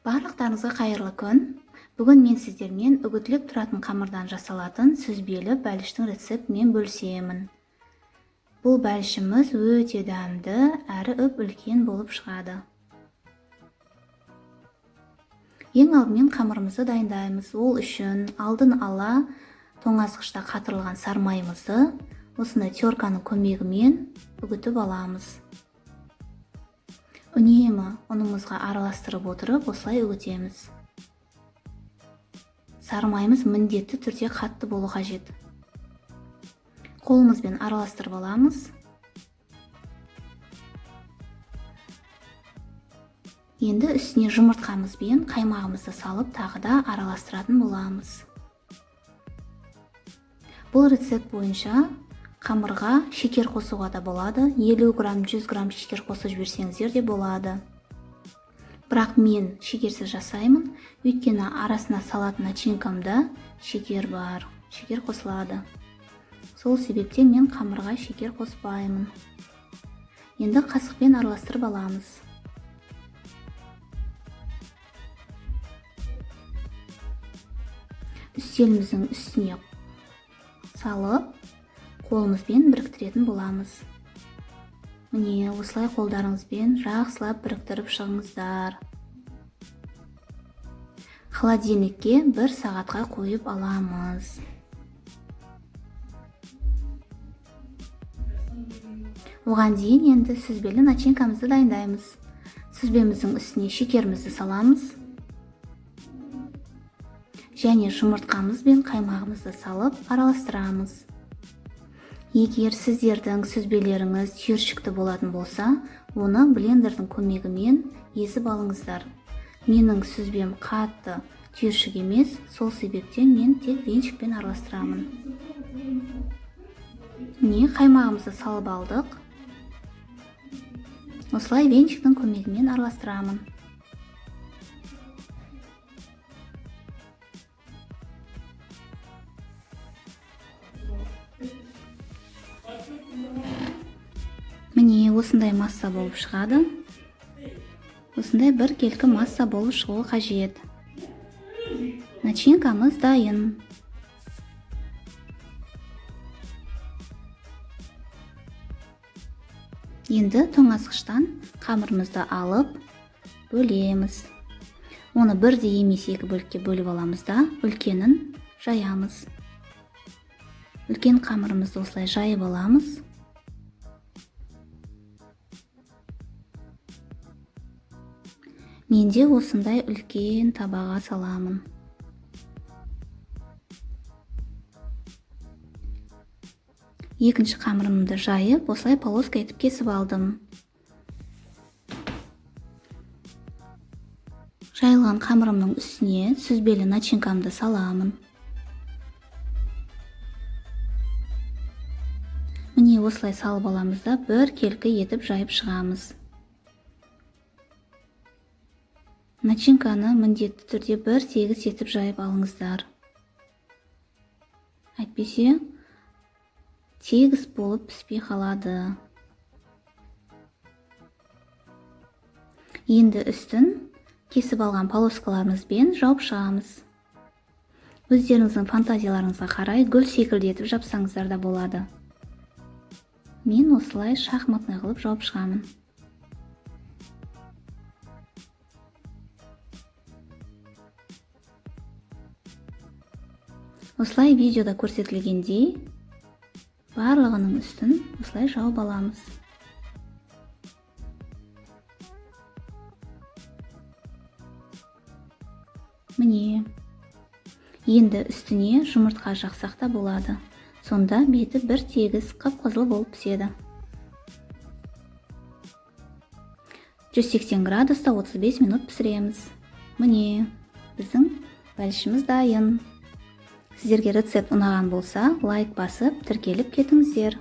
Барлықтарыңызға қайырлы күн. Бүгін мен сіздермен үгітіліп тұратын қамырдан жасалатын сүзбелі бәліштің рецептімен бөлісемін. Бұл бәлішіміз өте дәмді әрі үлкен болып шығады. Ең алдымен қамырымызды дайындаймыз. Ол үшін алдын ала тоңазғышта қатырылған сармайымызды осындай терканың көмегімен үгітіп аламыз. Үнемі ұнымызға араластырып отырып осылай үгітеміз. Сармайымыз міндетті түрде қатты болу қажет. Қолымызбен араластырып аламыз. Енді үстіне жұмыртқамызбен қаймағымызды салып тағы да араластыратын боламыз. Бұл рецепт бойынша қамырға шекер қосуға да болады. 50 грамм, 100 грамм шекер қосып жіберсеңіздер де болады. Бірақ мен шекерсіз жасаймын, өйткені арасына салатын начинкамда шекер бар, шекер қосылады. Сол себептен мен қамырға шекер қоспаймын. Енді қасықпен араластырып аламыз. Үстеліміздің үстіне салып, қолымызбен біріктіретін боламыз. Міне, осылай қолдарыңызбен жақсылап біріктіріп шығыңыздар. Холодильникке 1 сағатқа қойып аламыз. Оған дейін енді сүзбелі начинкамызды дайындаймыз. Сүзбеміздің үстіне шекерімізді саламыз. Және жұмыртқамыз бен қаймағымызды салып араластырамыз. Егер сіздердің сүзбелеріңіз түйіршікті болатын болса, оны блендердің көмегімен езіп алыңыздар. Менің сүзбем қатты түйіршік емес, сол себептен мен тек венчикпен араластырамын. Міне, қаймағымызды салып алдық. Осылай венчиктің көмегімен араластырамын. Міне, осындай масса болып шығады. Осындай бір келкі масса болып шығуы қажет. Начинкамыз дайын. Енді тоңазғыштан қамырымызды алып бөлеміз. Оны бірде емес 2 бөлікке бөліп аламыз да, үлкенін жаямыз. Үлкен қамырымызды осылай жайып аламыз. Мен де осындай үлкен табаға саламын. Екінші қамырымды жайып, осылай полоска етіп кесіп алдым. Жайылған қамырымның үстіне сүзбелі начинкамды саламын. Міне, осылай салып аламыз да бір келкі етіп жайып шығамыз. Начинканы міндетті түрде бір тегіс етіп жайып алыңыздар. Әйтпесе, тегіс болып піспей қалады. Енді үстін кесіп алған полоскаларымызбен жауып шығамыз. Өздеріңіздің фантазияларыңызға қарай гүл секілді етіп жапсаңыздар да болады. Мен осылай шахматный қылып жауып шығамын. Осылай видеода көрсетілгендей, барлығының үстін осылай жауып аламыз. Міне, енді үстіне жұмыртқа жақсақ та болады. Сонда беті бір тегіс қып-қызыл болып піседі. 180 градуста 35 минут пісіреміз. Міне, біздің бәлішіміз дайын. Сіздерге рецепт ұнаған болса, лайк басып, тіркеліп кетіңіздер.